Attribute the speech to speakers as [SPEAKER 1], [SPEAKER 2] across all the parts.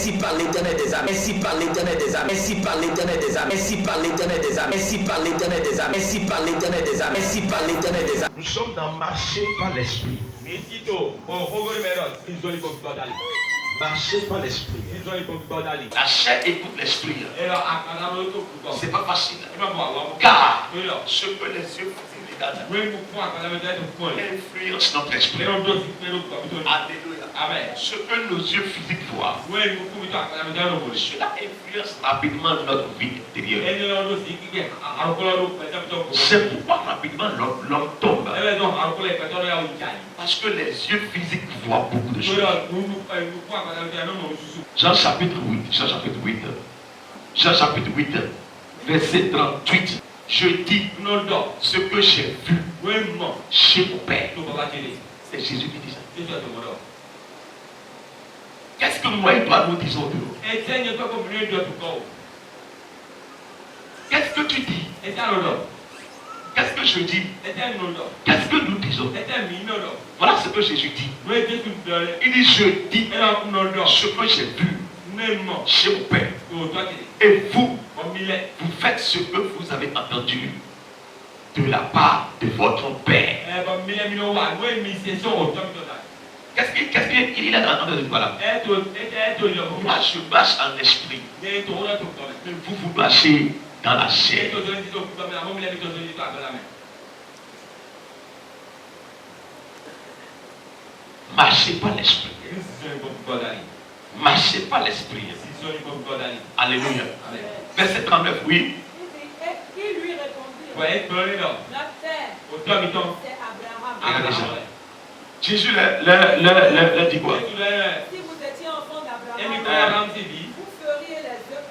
[SPEAKER 1] Ainsi par l'Éternel des armées. Ainsi par l'Éternel des armées. Ainsi par l'Éternel des armées. Ainsi par l'Éternel des armées. Ainsi par l'Éternel des armées. Ainsi par l'Éternel des armées. Ainsi par l'Éternel des armées.
[SPEAKER 2] Nous sommes dans marcher par l'esprit. Marcher par l'esprit. La chair écoute l'esprit. C'est pas facile. Car ce que les yeux influence notre esprit. Alléluia. Amen. Ce que nos yeux physiques voient, cela influence rapidement notre vie intérieure. C'est pourquoi rapidement l'homme tombe. Parce que les yeux physiques voient beaucoup de choses. Jean chapitre 8, Jean chapitre 8, verset 38. Je dis ce que j'ai vu chez mon Père. C'est Jésus qui dit ça. Qu'est-ce que moi et toi nous disons de nous? Qu'est-ce que tu dis? Qu'est-ce que je dis? Qu'est-ce que nous disons? Voilà ce que Jésus dit. Il dit je dis ce que j'ai vu chez mon Père. Et vous, vous faites ce que vous avez entendu de la part de votre Père. Qu'est-ce qu'il a dans le là? Moi je marche en esprit. Mais vous marchez dans la chair. Marchez par l'esprit. Marchez par l'esprit. Alléluia. Verset 39, oui.
[SPEAKER 3] Qui lui répondit? C'est Abraham.
[SPEAKER 2] Jésus leur dit quoi?
[SPEAKER 3] Si vous étiez enfant d'Abraham, vous feriez les œuvres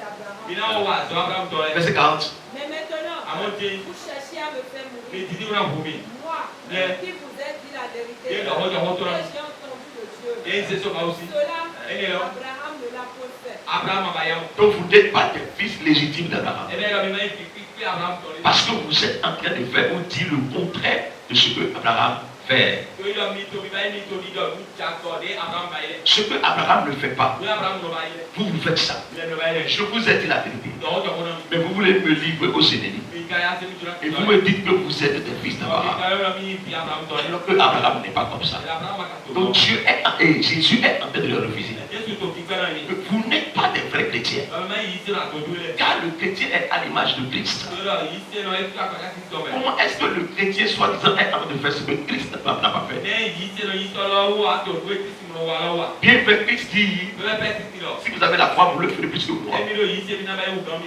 [SPEAKER 3] d'Abraham.
[SPEAKER 2] Verset 40.
[SPEAKER 3] Mais maintenant, vous cherchez à me faire mourir. Moi, qui vous ai dit la vérité, que j'ai entendu de Dieu. Cela, Abraham ne l'a pas fait.
[SPEAKER 2] Donc vous n'êtes pas des fils légitimes d'Abraham. Parce que vous êtes en train de faire ou dire le contraire de ce que Abraham fait. Ce que Abraham ne fait pas, vous faites ça. Je vous ai dit la vérité. Mais vous voulez me livrer aux ennemis. Et vous me dites que vous êtes des fils d'Abraham. Alors que Abraham n'est pas comme ça. Donc Dieu est, et Jésus est en train de le refuser. Vous n'êtes pas des vrais chrétiens. Car le chrétien est à l'image de Christ. Comment est-ce que le chrétien soi-disant est en train de faire ce que Christ n'a pas fait? Bien fait, Christ dit, si vous avez la foi, vous le ferez plus que moi.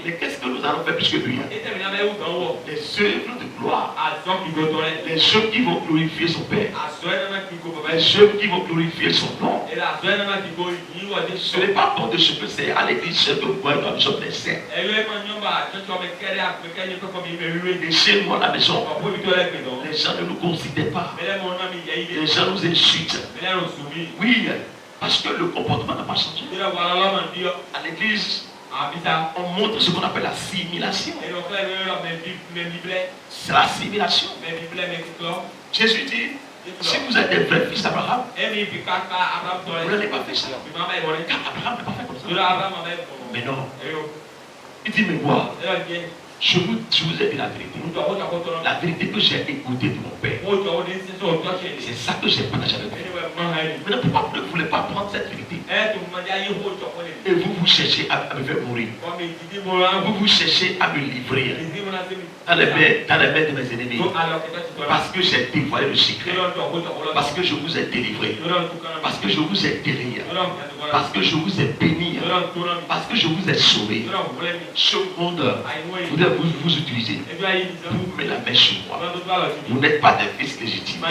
[SPEAKER 2] Mais qu'est-ce que nous allons faire plus que lui? Les œuvres de gloire. Les œuvres qui vont glorifier son Père. Les œuvres qui vont glorifier son nom. Ce n'est pas bon de ce que c'est à l'église seule que moi nous sommes des saints. Et chez moi à la maison, les gens ne nous considèrent pas. Les gens nous insultent. Oui, parce que le comportement n'a pas changé. À l'église, on montre ce qu'on appelle l'assimilation. C'est l'assimilation. Jésus dit, si vous êtes des vrais fils d'Abraham, vous n'allez pas faire ça. Car Abraham n'a pas fait comme ça. Mais non. Il dit, mais moi, je vous ai dit la vérité. La vérité que j'ai écoutée de mon Père. C'est ça que j'ai partagé avec vous. Mais pourquoi vous ne voulez pas prendre cette vérité? Et vous vous cherchez à me faire mourir. Vous vous cherchez à me livrer dans les mains de mes ennemis. Parce que j'ai dévoilé le secret. Parce que je vous ai délivré. Parce que je vous ai guéri. Parce que je vous ai béni. Parce que je vous ai sauvé. Ce monde voudrait vous utiliser. Vous mettez la main sur moi. Vous n'êtes pas des fils légitimes.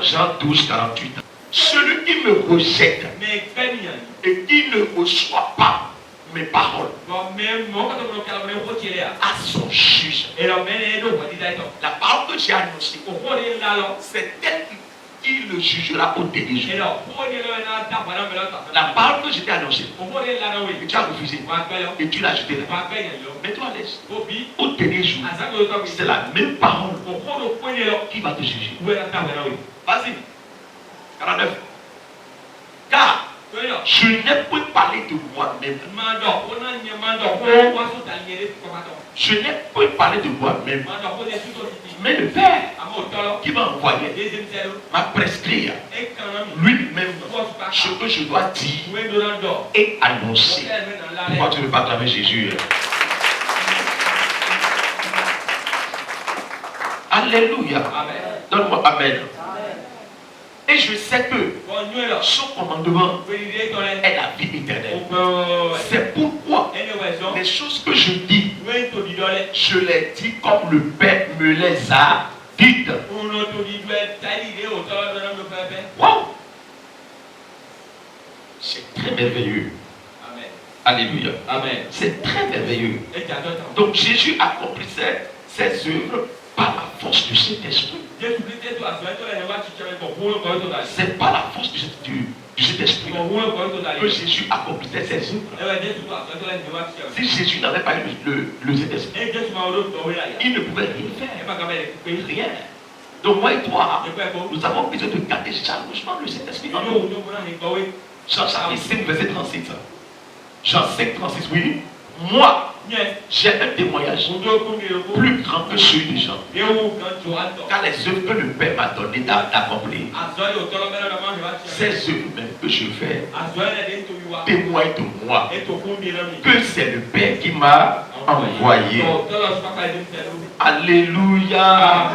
[SPEAKER 2] Jean 12, 48. Celui qui me rejette et qui ne reçoit pas mes paroles à son juge. La parole que j'ai annoncée, c'est elle qui le jugera au dernier jour. La parole que je t'ai annoncée, et tu as refusé, et tu l'as jetée là. Mets-toi à l'aise. Au dernier jour, c'est la même parole qui va te juger. Vas-y. 49. Car Je n'ai pas parlé de moi-même. Je n'ai pas parlé de moi-même. Mais le Père qui m'a envoyé m'a prescrit lui-même ce que je dois dire et annoncer. Pourquoi tu ne veux pas acclamer Jésus? Alléluia. Donne-moi Amen. Et je sais que son commandement est la vie éternelle. C'est pourquoi les choses que je dis, je les dis comme le Père me les a dites. Wow! C'est très merveilleux. Alléluia. C'est très merveilleux. Donc Jésus accomplissait ses œuvres par la force du Saint-Esprit. C'est par la force du Saint-Esprit que Jésus accomplissait ses œuvres. Si Jésus n'avait pas eu le Saint-Esprit, il ne pouvait rien faire. Rien. Donc moi et toi, nous avons besoin de garder chaleureusement le Saint-Esprit en nous. Jean 5, verset 36. Jean 5, 36, oui. Moi, j'ai un témoignage plus grand que celui de Jean. Car les œuvres que le Père m'a donné d'accomplir, ces œuvres même que je fais, témoignent de moi que c'est le Père qui m'a envoyé. Alléluia.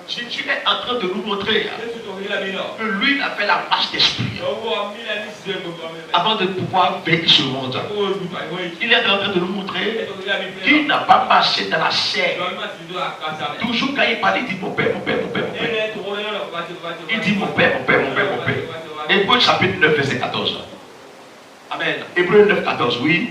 [SPEAKER 2] Jésus est en train de nous montrer que lui a fait la marche d'esprit avant de pouvoir vaincre ce monde. Il est en train de nous montrer qu'il n'a pas marché dans la chair. Toujours quand il parle, il dit mon Père, mon Père, mon Père, mon Père. Il dit mon Père, mon Père, mon Père, mon Père. Hébreux chapitre 9, verset 14. Amen. Hébreux 9, 14, oui.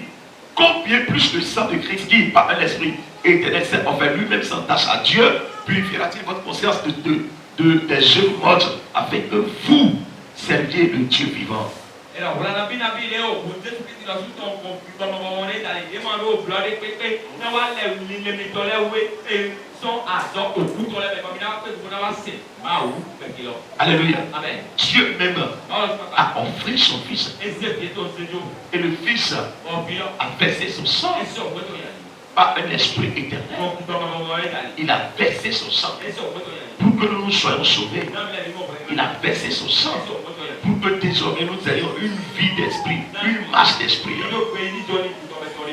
[SPEAKER 2] Combien plus le sang de Christ qui, par un esprit éternel, s'est offert lui-même sans tâche à Dieu, purifiera-t-il votre conscience des œuvres mortes afin que vous serviez le Dieu vivant. Alléluia. Dieu même a offert son Fils. Et le Fils a versé son sang par un esprit éternel. Il a versé son sang pour que nous soyons sauvés. Il a versé son sang pour que désormais nous ayons une vie d'esprit, une marche d'esprit.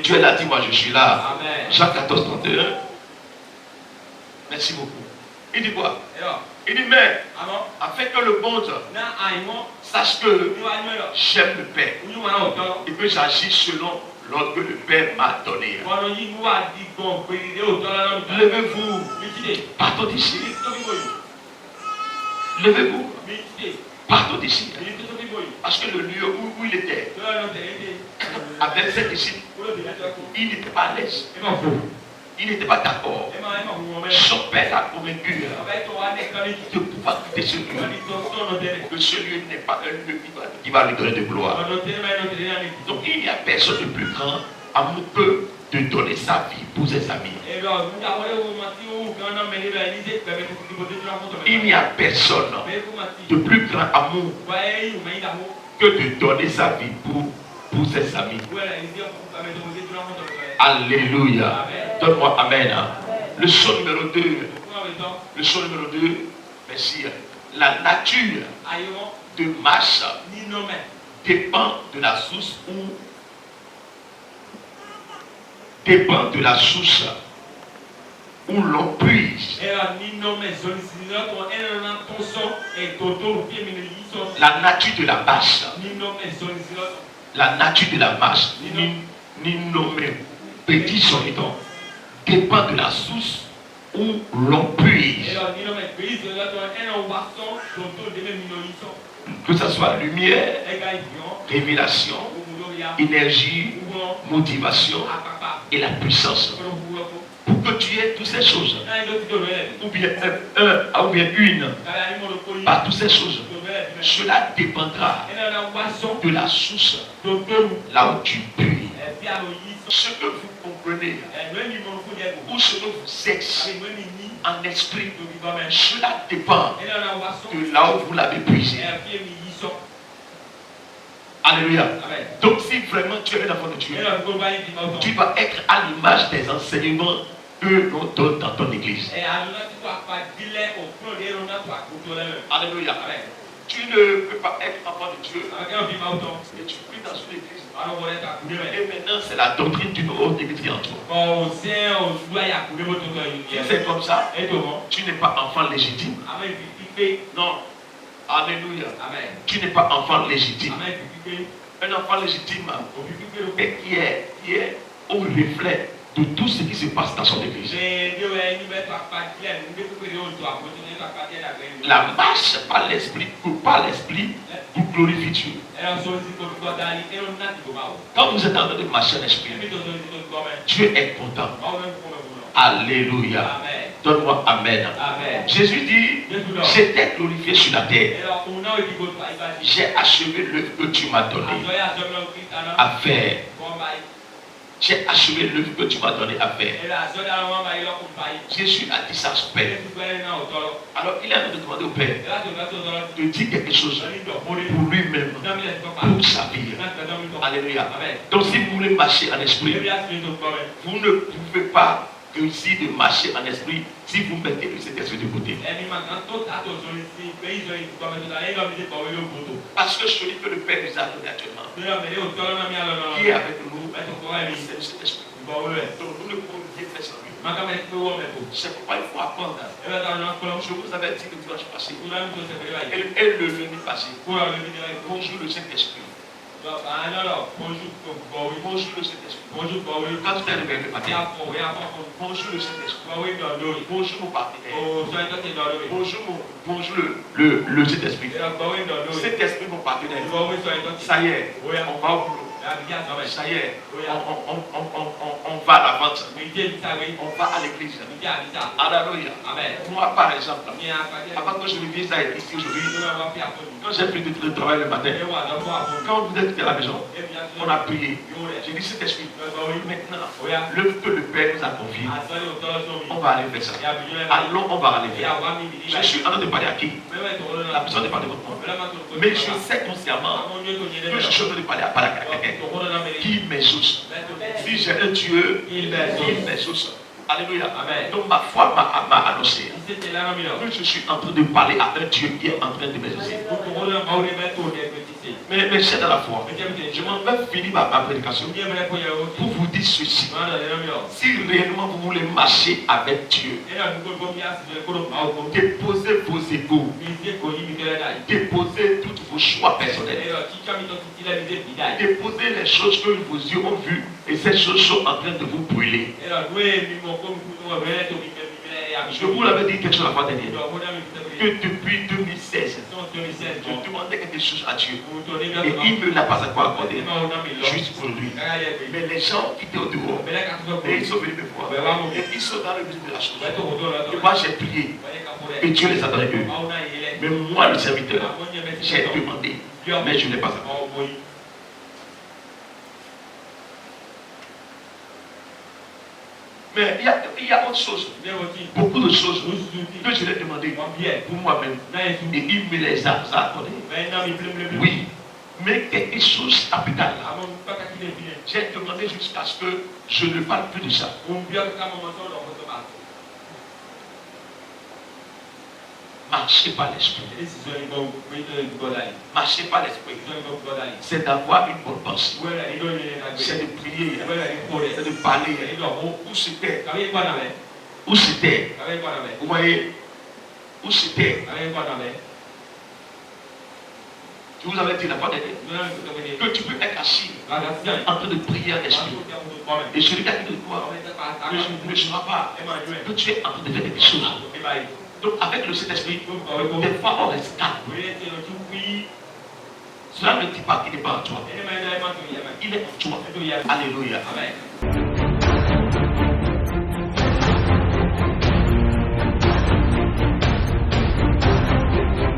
[SPEAKER 2] Dieu l'a dit, moi je suis là. Jean 14, 31. Merci beaucoup. Il dit quoi? Il dit, mais afin que le monde sache que j'aime le Père et que j'agis selon l'ordre que le Père m'a donné. Levez-vous. Partons d'ici. Levez-vous. Partons d'ici. Parce que le lieu où il était, avec ses disciples, il n'était pas à l'aise. Il n'était pas d'accord. Son Père l'a convaincu de pouvoir quitter ce lieu. Que ce lieu n'est pas un lieu qui va lui donner de gloire. Donc il n'y a personne de plus grand amour que de donner sa vie pour ses amis. Il n'y a personne de plus grand amour que de donner sa vie pour ses amis. Alléluia. Donne-moi Amen. Leçon numéro 2. Leçon numéro 2. Merci. La nature de masse dépend de la source où l'on puise. La nature de la masse. La nature de la masse. Ni nommé petit soliton dépend de la source où l'on puise. Que ce soit lumière, révélation, énergie, motivation et la puissance. Pour que tu aies toutes ces choses, ou bien une, par toutes ces choses, cela dépendra de la source là où tu puises. Ce que vous comprenez ou ce que vous êtes en esprit, cela dépend de là où vous l'avez puisé. Alléluia. Donc si vraiment tu es un enfant de Dieu, tu vas être à l'image des enseignements que l'on donne dans ton église. Alléluia. Tu ne peux pas être enfant de Dieu et tu pries dans une église. Et maintenant c'est la doctrine d'une autre église qui est en toi. Si c'est comme ça, tu n'es pas enfant légitime. Non. Alléluia. Tu n'es pas enfant légitime. Un enfant légitime qui est au reflet de tout ce qui se passe dans son église. La marche par l'esprit vous glorifie Dieu. Quand vous êtes en train de marcher en esprit, Dieu est content. Alléluia. Donne-moi amen. Jésus dit, j'étais glorifié sur la terre. J'ai achevé l'œuvre que tu m'as donné à faire. J'ai achevé l'œuvre que tu m'as donné à faire. Jésus a dit ça à son Père. Alors il est en train de demander au Père de dire quelque chose pour lui-même, pour sa vie. Alléluia. Donc si vous voulez marcher en esprit, vous ne pouvez pas réussir de marcher en esprit si vous mettez cet esprit de côté. Parce que je dis que le Père nous a donné actuellement, qui est avec nous, c'est cet esprit. Donc nous ne pouvons rien faire sans lui. C'est pourquoi il faut apprendre. Je vous avais dit le dimanche passé et le lundi passé. Bonjour le Saint-Esprit. Bonjour le Saint-Esprit. Quand tu es réveillé le matin, bonjour le Saint-Esprit. Bonjour mon partenaire. Bonjour le Saint-Esprit. Saint-Esprit mon partenaire. Ça y est, on va au boulot. Ça y est, on va à la vente. On va à l'église. Alléluia. Moi par exemple, avant que je revienne ici aujourd'hui, quand j'ai pris de travail le matin, quand vous êtes à la maison, on a prié. J'ai dit cet esprit, maintenant, l'œuvre que le Père nous a confié, on va aller faire ça. Allons, on va aller faire. Je suis en train de parler à qui? La personne ne parle de votre monde. Mais je sais consciemment que je suis en train de parler à quelqu'un qui m'exauce. Si j'ai un Dieu, il m'exauce. Alléluia. Donc ma foi m'a annoncé que je suis en train de parler à un Dieu qui est en train de m'exaucer. Mais c'est dans la foi. Je m'en vais finir ma prédication pour vous dire ceci. Si réellement vous voulez marcher avec Dieu, déposez vos égos, déposez tous vos choix personnels, déposez les choses que vos yeux ont vues et ces choses sont en train de vous brûler. Je vous l'avais dit quelque chose la fois dernière, que depuis 2016, je demandais quelque chose à Dieu et il ne me l'a pas encore accordé, juste pour lui. Mais les gens qui étaient au dehors, et ils sont venus me voir, et ils sont dans le but de la chose. Et moi j'ai prié, et Dieu les a donnés eux. Mais moi le serviteur, j'ai demandé, mais je ne l'ai pas encore. Mais il y a autre chose, beaucoup de choses que je l'ai demandé pour moi-même. Et il me les a accordées. Oui, mais quelque chose capital. J'ai demandé jusqu'à ce que je ne parle plus de ça. Marcher par l'esprit. Marcher par l'esprit. C'est d'avoir une bonne pensée. C'est de prier. C'est de parler. Où c'était? Où c'était? Vous voyez? Où c'était? Je vous avais dit la fois dernière que tu peux être assis en train de prier en esprit. Et celui qui a dit de toi ne sera pas que tu es en train de faire quelque chose. Donc avec le Saint-Esprit, des fois on reste calme. Cela ne dit pas qu'il n'est pas en toi. Il est en toi. Alléluia.